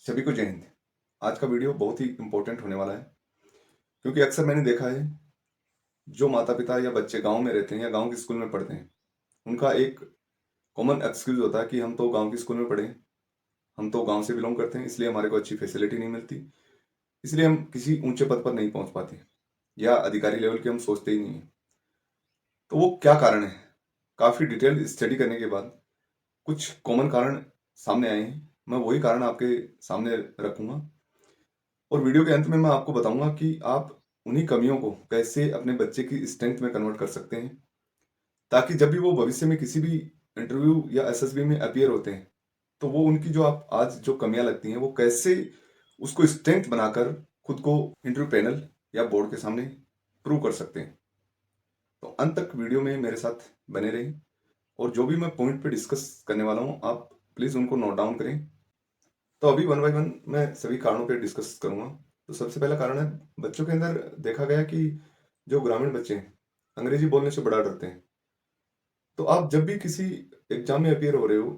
सभी को जय हिंद। आज का वीडियो बहुत ही इम्पोर्टेंट होने वाला है क्योंकि अक्सर मैंने देखा है जो माता-पिता या बच्चे गाँव में रहते हैं या गाँव के स्कूल में पढ़ते हैं, उनका एक कॉमन एक्सक्यूज़ होता है कि हम तो गाँव के स्कूल में पढ़े हैं, हम तो गाँव से बिलॉन्ग करते हैं इसलिए हमारे को अच्छी फैसिलिटी नहीं मिलती, इसलिए हम किसी ऊँचे पद पर नहीं पहुँच पाते या अधिकारी लेवल के हम सोचते ही नहीं हैं। तो वो क्या कारण है? काफ़ी डिटेल्ड स्टडी करने के बाद कुछ कॉमन कारण सामने आए हैं। मैं वही कारण आपके सामने रखूँगा और वीडियो के अंत में मैं आपको बताऊंगा कि आप उन्हीं कमियों को कैसे अपने बच्चे की स्ट्रेंथ में कन्वर्ट कर सकते हैं ताकि जब भी वो भविष्य में किसी भी इंटरव्यू या एसएसबी में अपीयर होते हैं तो वो उनकी जो आप आज जो कमियां लगती हैं वो कैसे उसको स्ट्रेंथ बनाकर खुद को इंटरव्यू पैनल या बोर्ड के सामने प्रूव कर सकते हैं। तो अंत तक वीडियो में मेरे साथ बने रहें और जो भी मैं पॉइंट पे डिस्कस करने वाला हूँ आप प्लीज़ उनको नोट डाउन करें। तो अभी वन बाय वन मैं सभी कारणों पे डिस्कस करूंगा। तो सबसे पहला कारण है बच्चों के अंदर देखा गया कि जो ग्रामीण बच्चे हैं अंग्रेजी बोलने से बड़ा डरते हैं। तो आप जब भी किसी एग्जाम में अपियर हो रहे हो,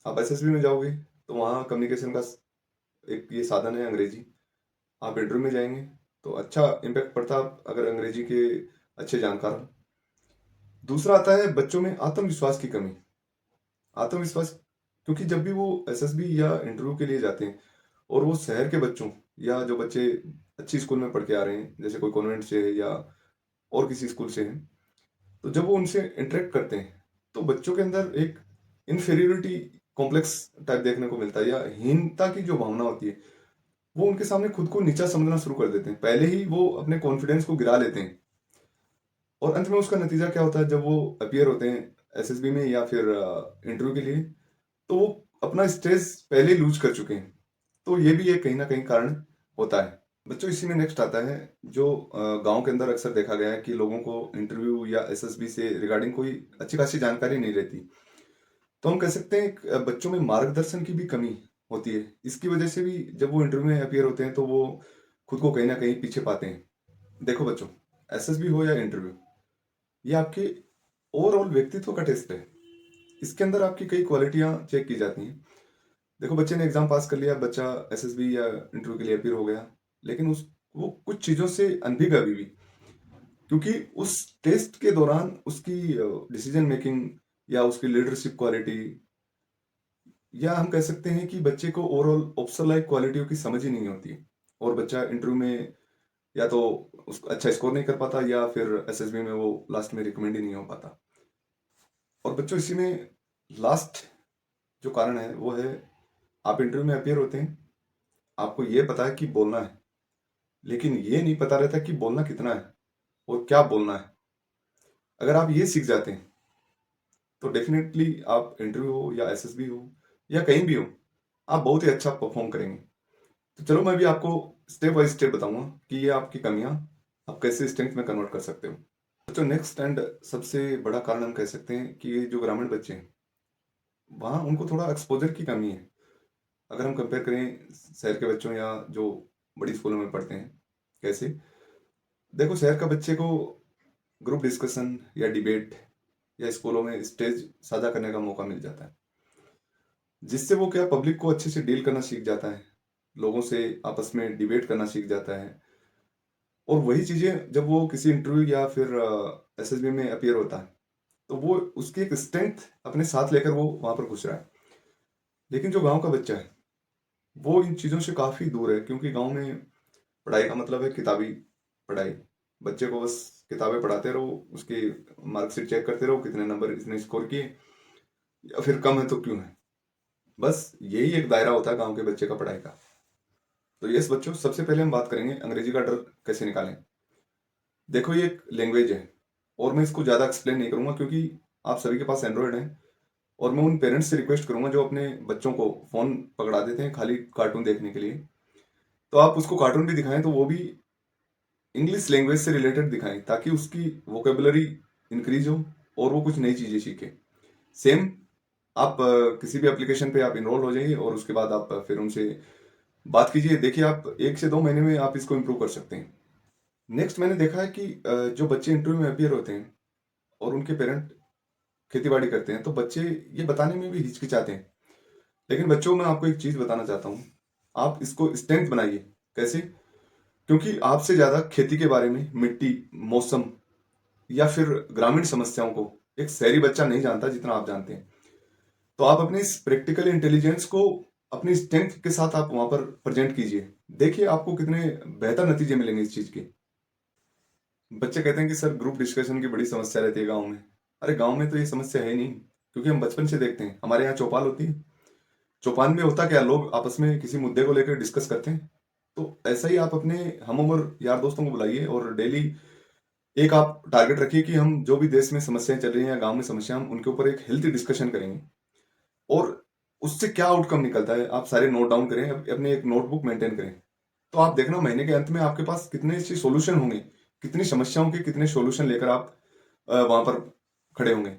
आप एसएसबी में जाओगे तो वहाँ कम्युनिकेशन का एक ये साधन है अंग्रेजी। आप इंटरव्यू में जाएंगे तो अच्छा इम्पैक्ट पड़ता है आप अगर अंग्रेजी के अच्छे जानकार हो। दूसरा आता है बच्चों में आत्मविश्वास की कमी। आत्मविश्वास क्योंकि जब भी वो एसएसबी या इंटरव्यू के लिए जाते हैं और वो शहर के बच्चों या जो बच्चे अच्छी स्कूल में पढ़ के आ रहे हैं जैसे कोई कॉन्वेंट से है या और किसी स्कूल से हैं, तो जब वो उनसे इंटरेक्ट करते हैं तो बच्चों के अंदर एक इन्फेरियोरिटी कॉम्प्लेक्स टाइप देखने को मिलता है या हीनता की जो भावना होती है वो उनके सामने खुद को नीचा समझना शुरू कर देते हैं। पहले ही वो अपने कॉन्फिडेंस को गिरा लेते हैं और अंत में उसका नतीजा क्या होता है जब वो अपियर होते हैं एसएसबी में या फिर इंटरव्यू के लिए तो वो अपना स्ट्रेस पहले ही लूज कर चुके हैं। तो ये भी एक कहीं ना कहीं कारण होता है। बच्चों इसी में नेक्स्ट आता है जो गांव के अंदर अक्सर देखा गया है कि लोगों को इंटरव्यू या एसएसबी से रिगार्डिंग कोई अच्छी खासी जानकारी नहीं रहती। तो हम कह सकते हैं बच्चों में मार्गदर्शन की भी कमी होती है। इसकी वजह से भी जब वो इंटरव्यू में अपियर होते हैं तो वो खुद को कहीं ना कहीं पीछे पाते हैं। देखो बच्चों, एसएसबी हो या इंटरव्यू, ये आपके ओवरऑल व्यक्तित्व का टेस्ट है। इसके अंदर आपकी कई क्वालिटियां चेक की जाती हैं। देखो बच्चे ने एग्जाम पास कर लिया, बच्चा एसएसबी या इंटरव्यू के लिए अपीयर हो गया, लेकिन उस वो कुछ चीजों से अनभिज्ञ अभी भी, क्योंकि उस टेस्ट के दौरान उसकी डिसीजन मेकिंग या उसकी लीडरशिप क्वालिटी या हम कह सकते हैं कि बच्चे को ओवरऑल ऑफिसर लाइक क्वालिटियों की समझ ही नहीं होती है और बच्चा इंटरव्यू में या तो अच्छा स्कोर नहीं कर पाता या फिर एसएसबी में वो लास्ट में रिकमेंड ही नहीं हो पाता। और बच्चों इसी में लास्ट जो कारण है वो है आप इंटरव्यू में अपियर होते हैं, आपको ये पता है कि बोलना है, लेकिन ये नहीं पता रहता कि बोलना कितना है और क्या बोलना है। अगर आप ये सीख जाते हैं तो डेफिनेटली आप इंटरव्यू हो या एसएसबी हो या कहीं भी हो, आप बहुत ही अच्छा परफॉर्म करेंगे। तो चलो मैं भी आपको स्टेप बाय स्टेप बताऊंगा कि ये आपकी कमियां आप कैसे स्ट्रेंथ में कन्वर्ट कर सकते हो। तो नेक्स्ट एंड सबसे बड़ा कारण हम कह सकते हैं कि ये जो ग्रामीण बच्चे हैं वहाँ उनको थोड़ा एक्सपोजर की कमी है। अगर हम कंपेयर करें शहर के बच्चों या जो बड़ी स्कूलों में पढ़ते हैं, कैसे, देखो शहर का बच्चे को ग्रुप डिस्कशन या डिबेट या स्कूलों में स्टेज साझा करने का मौका मिल जाता है, जिससे वो क्या पब्लिक को अच्छे से डील करना सीख जाता है, लोगों से आपस में डिबेट करना सीख जाता है। और वही चीज़ें जब वो किसी इंटरव्यू या फिर एसएसबी में अपीयर होता है तो वो उसकी एक स्ट्रेंथ अपने साथ लेकर वो वहाँ पर घुस रहा है। लेकिन जो गांव का बच्चा है वो इन चीज़ों से काफ़ी दूर है, क्योंकि गांव में पढ़ाई का मतलब है किताबी पढ़ाई। बच्चे को बस किताबें पढ़ाते रहो, उसकी मार्कशीट चेक करते रहो, कितने नंबर इसने स्कोर किए या फिर कम है तो क्यों है। बस यही एक दायरा होता है गांव के बच्चे का पढ़ाई का। तो यस बच्चों, सबसे पहले हम बात करेंगे अंग्रेजी का डर कैसे निकालें। देखो ये एक लैंग्वेज है और मैं इसको ज़्यादा एक्सप्लेन नहीं करूँगा क्योंकि आप सभी के पास एंड्रॉयड है और मैं उन पेरेंट्स से रिक्वेस्ट करूँगा जो अपने बच्चों को फ़ोन पकड़ा देते हैं खाली कार्टून देखने के लिए, तो आप उसको कार्टून भी दिखाएं तो वो भी इंग्लिश लैंग्वेज से रिलेटेड दिखाएं ताकि उसकी वोकेबलरी इंक्रीज हो और वो कुछ नई चीज़ें सीखे। सेम आप किसी भी एप्लीकेशन पे आप इनरोल हो जाइए और उसके बाद आप फिर उनसे बात कीजिए, देखिए आप 1 से 2 महीने में आप इसको इम्प्रूव कर सकते हैं। नेक्स्ट मैंने देखा है कि जो बच्चे इंटरव्यू में अपियर होते हैं और उनके पेरेंट खेती बाड़ी करते हैं तो बच्चे ये बताने में भी हिचकिचाते हैं। लेकिन बच्चों, मैं आपको एक चीज़ बताना चाहता हूँ, आप इसको स्ट्रेंथ बनाइए। कैसे? क्योंकि आपसे ज़्यादा खेती के बारे में, मिट्टी, मौसम या फिर ग्रामीण समस्याओं को एक शहरी बच्चा नहीं जानता जितना आप जानते हैं। तो आप अपनी इस प्रैक्टिकल इंटेलिजेंस को अपनी स्ट्रेंथ के साथ आप वहाँ पर प्रेज़ेंट कीजिए। देखिए आपको कितने बेहतर नतीजे मिलेंगे इस चीज़ के। बच्चे कहते हैं कि सर ग्रुप डिस्कशन की बड़ी समस्या रहती है गाँव में। अरे गाँव में तो ये समस्या है ही नहीं, क्योंकि हम बचपन से देखते हैं। हमारे यहाँ चौपाल होती है। चौपाल में होता क्या, लोग आपस में किसी मुद्दे को लेकर डिस्कस करते हैं। तो ऐसा ही आप अपने हम उम्र यार दोस्तों को बुलाइए और डेली एक आप टारगेट रखिए कि हम जो भी देश में समस्याएं चल रही हैं या गांव में समस्या, हम उनके ऊपर एक हेल्थी डिस्कशन करेंगे। और उससे क्या आउटकम निकलता है आप सारे नोट डाउन करें, अपनी एक नोटबुक मेंटेन करें। तो आप देखना महीने के अंत में आपके पास कितने अच्छे सोल्यूशन होंगे, कितनी समस्याओं के कितने सोल्यूशन लेकर आप वहां पर खड़े होंगे।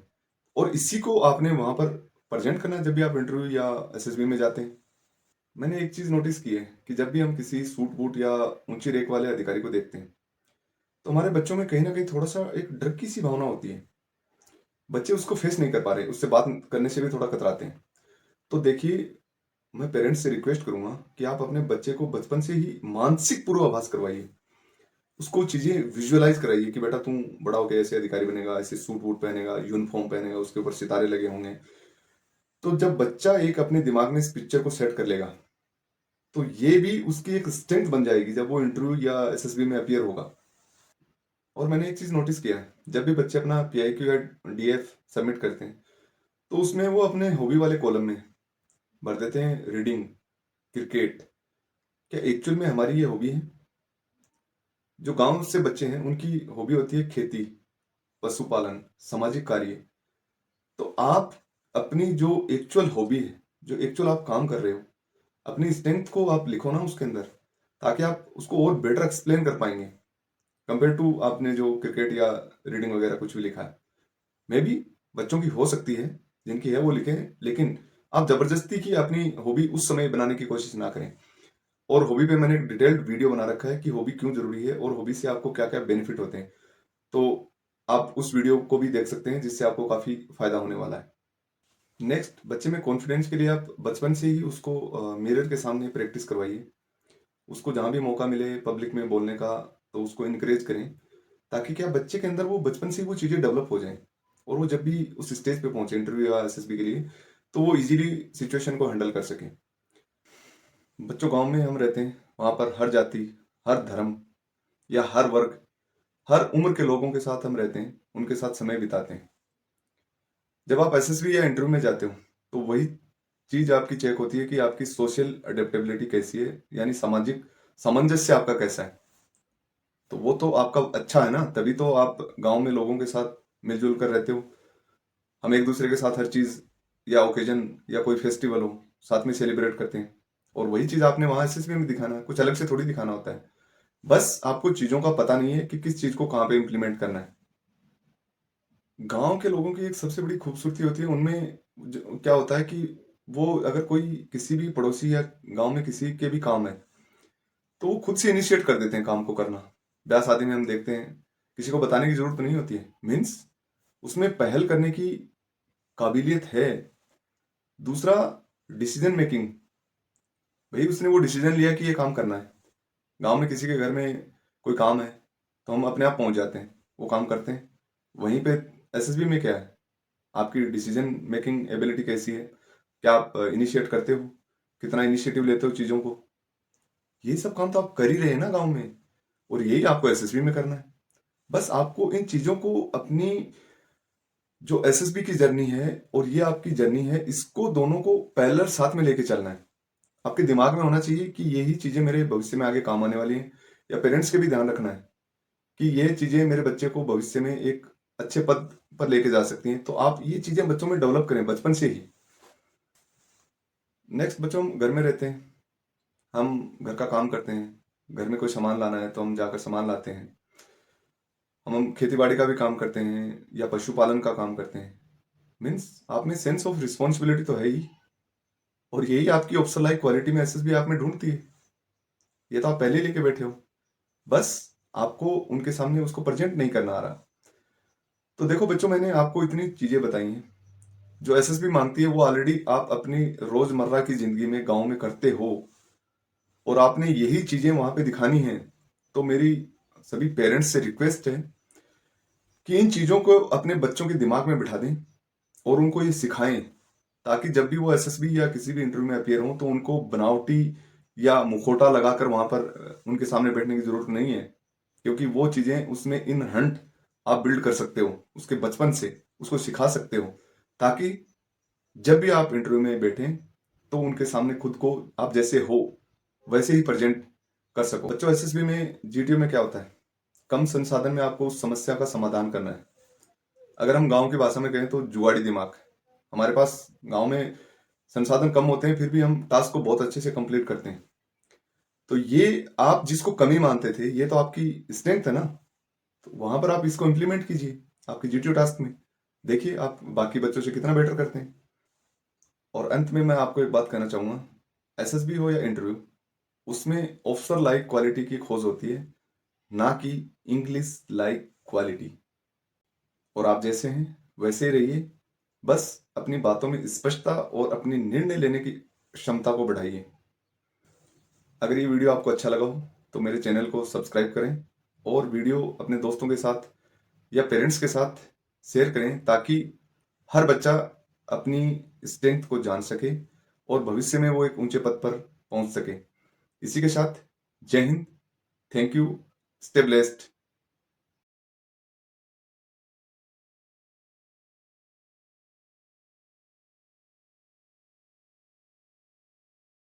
और इसी को आपने वहां पर प्रेजेंट करना है जब भी आप इंटरव्यू या एसएसबी में जाते हैं। मैंने एक चीज नोटिस की है कि जब भी हम किसी सूट बूट या ऊंची रेक वाले अधिकारी को देखते हैं, तो हमारे बच्चों में कहीं ना कहीं थोड़ा सा एक डर की सी भावना होती है। बच्चे उसको फेस नहीं कर पा रहे, उससे बात करने से भी थोड़ा कतराते हैं। तो देखिए, मैं पेरेंट्स से रिक्वेस्ट करूंगा कि आप अपने बच्चे को बचपन से ही मानसिक पूर्वाभास करवाइए। उसको चीजें विजुअलाइज कराइए कि बेटा तू बड़ा होकर ऐसे अधिकारी बनेगा, ऐसे सूट वूट पहनेगा, यूनिफॉर्म पहनेगा, उसके ऊपर सितारे लगे होंगे। तो जब बच्चा एक अपने दिमाग में इस पिक्चर को सेट कर लेगा, तो ये भी उसकी एक स्ट्रेंथ बन जाएगी जब वो इंटरव्यू या एसएसबी में अपीयर होगा। और मैंने एक चीज नोटिस किया है, जब भी बच्चे अपना पीआईक्यू या डीएफ सबमिट करते हैं, तो उसमें वो अपने हॉबी वाले कॉलम में भर देते हैं रीडिंग, क्रिकेट। क्या एक्चुअल में हमारी ये हॉबी है? जो गांव से बच्चे हैं उनकी हॉबी होती है खेती, पशुपालन, सामाजिक कार्य। तो आप अपनी जो एक्चुअल हॉबी है, जो एक्चुअल आप काम कर रहे हो, अपनी स्ट्रेंथ को आप लिखो ना उसके अंदर, ताकि आप उसको और बेटर एक्सप्लेन कर पाएंगे कंपेयर टू आपने जो क्रिकेट या रीडिंग वगैरह कुछ भी लिखा है। मे बी बच्चों की हो सकती है, जिनकी है वो लिखें, लेकिन आप जबरदस्ती की अपनी हॉबी उस समय बनाने की कोशिश ना करें। और हॉबी पे मैंने एक डिटेल्ड वीडियो बना रखा है कि हॉबी क्यों जरूरी है और हॉबी से आपको क्या क्या बेनिफिट होते हैं। तो आप उस वीडियो को भी देख सकते हैं, जिससे आपको काफी फायदा होने वाला है। नेक्स्ट, बच्चे में कॉन्फिडेंस के लिए आप बचपन से ही उसको मिरर के सामने प्रैक्टिस करवाइए। उसको जहां भी मौका मिले पब्लिक में बोलने का, तो उसको इनकरेज करें, ताकि क्या बच्चे के अंदर वो बचपन से ही वो चीजें डेवलप हो जाएं। और वो जब भी उस स्टेज पे पहुंचे इंटरव्यू या एसएसबी के लिए, तो वो इजीली सिचुएशन को हैंडल कर सके। बच्चों, गांव में हम रहते हैं, वहां पर हर जाति, हर धर्म या हर वर्ग, हर उम्र के लोगों के साथ हम रहते हैं, उनके साथ समय बिताते हैं। जब आप एसएसबी या इंटरव्यू में जाते हो, तो वही चीज आपकी चेक होती है कि आपकी सोशल अडेप्टेबिलिटी कैसी है, यानी सामाजिक सामंजस्य आपका कैसा है। तो वो तो आपका अच्छा है ना, तभी तो आप गांव में लोगों के साथ मिलजुल कर रहते हो। हम एक दूसरे के साथ हर चीज या ओकेजन या कोई फेस्टिवल हो, साथ में सेलिब्रेट करते हैं। और वही चीज आपने वहां एसएसबी में दिखाना है, कुछ अलग से थोड़ी दिखाना होता है। बस आपको चीजों का पता नहीं है कि किस चीज को कहाँ पे इम्प्लीमेंट करना है। गांव के लोगों की एक सबसे बड़ी खूबसूरती होती है उनमें, क्या होता है कि वो अगर कोई किसी भी पड़ोसी या गांव में किसी के भी काम है, तो वो खुद से इनिशिएट कर देते हैं काम को करना। ब्याह शादी में हम देखते हैं, किसी को बताने की जरूरत नहीं होती है, मीन्स उसमें पहल करने की काबिलियत है। दूसरा, डिसीजन मेकिंग, भाई उसने वो डिसीजन लिया कि ये काम करना है। गांव में किसी के घर में कोई काम है, तो हम अपने आप पहुंच जाते हैं, वो काम करते हैं। वहीं पे एसएसबी में क्या है, आपकी डिसीजन मेकिंग एबिलिटी कैसी है, क्या आप इनिशिएट करते हो, कितना इनिशिएटिव लेते हो चीजों को। ये सब काम तो आप कर ही रहे हैं ना गांव में, और यही आपको एसएसबी में करना है। बस आपको इन चीजों को अपनी जो एसएसबी की जर्नी है और ये आपकी जर्नी है, इसको दोनों को पैरेलल साथ में लेके चलना है। आपके दिमाग में होना चाहिए कि यही चीजें मेरे भविष्य में आगे काम आने वाली हैं। या पेरेंट्स के भी ध्यान रखना है कि ये चीजें मेरे बच्चे को भविष्य में एक अच्छे पद पर लेके जा सकती हैं। तो आप ये चीजें बच्चों में डेवलप करें बचपन से ही। नेक्स्ट, बच्चों, हम घर में रहते हैं, हम घर का काम करते हैं। घर में कोई सामान लाना है तो हम जाकर सामान लाते हैं। हम खेती बाड़ी का भी काम करते हैं या पशुपालन का काम करते हैं। मीन्स आप में सेंस ऑफ रिस्पॉन्सिबिलिटी तो है ही, और यही आपकी ऑप्शन लाइक क्वालिटी में एसएसबी आप में ढूंढती है। ये तो आप पहले ही लेके बैठे हो, बस आपको उनके सामने उसको प्रेजेंट नहीं करना आ रहा। तो देखो बच्चों, मैंने आपको इतनी चीजें बताई हैं जो एसएसबी मांगती है, वो ऑलरेडी आप अपनी रोजमर्रा की जिंदगी में गांव में करते हो। और आपने यही चीजें वहां पे दिखानी है, तो मेरी सभी पेरेंट्स से रिक्वेस्ट है कि इन चीजों को अपने बच्चों के दिमाग में बिठा दें और उनको ये सिखाएं, ताकि जब भी वो एसएसबी या किसी भी इंटरव्यू में अपियर हो तो उनको बनावटी या मुखौटा लगाकर वहां पर उनके सामने बैठने की जरूरत नहीं है। क्योंकि वो चीजें उसमें इन हंट आप बिल्ड कर सकते हो उसके बचपन से, उसको सिखा सकते हो, ताकि जब भी आप इंटरव्यू में बैठें तो उनके सामने खुद को आप जैसे हो वैसे ही प्रेजेंट कर सको। बच्चों, एसएसबी में जीटीओ में क्या होता है, कम संसाधन में आपको उस समस्या का समाधान करना है। अगर हम गांव की भाषा में कहें तो जुगाड़ी दिमाग। हमारे पास गांव में संसाधन कम होते हैं, फिर भी हम टास्क को बहुत अच्छे से कंप्लीट करते हैं। तो ये आप जिसको कमी मानते थे, ये तो आपकी स्ट्रेंथ है ना। तो वहां पर आप इसको इम्प्लीमेंट कीजिए आपके जीटीओ टास्क में, देखिए आप बाकी बच्चों से कितना बेटर करते हैं। और अंत में मैं आपको एक बात कहना चाहूंगा, एसएसबी हो या इंटरव्यू, उसमें ऑफिसर लाइक क्वालिटी की खोज होती है, ना कि इंग्लिश लाइक क्वालिटी। और आप जैसे हैं वैसे ही रहिए, बस अपनी बातों में स्पष्टता और अपनी निर्णय लेने की क्षमता को बढ़ाइए। अगर ये वीडियो आपको अच्छा लगा हो तो मेरे चैनल को सब्सक्राइब करें और वीडियो अपने दोस्तों के साथ या पेरेंट्स के साथ शेयर करें, ताकि हर बच्चा अपनी स्ट्रेंथ को जान सके और भविष्य में वो एक ऊंचे पद पर पहुंच सके। इसी के साथ जय Hind, thank you, stay blessed.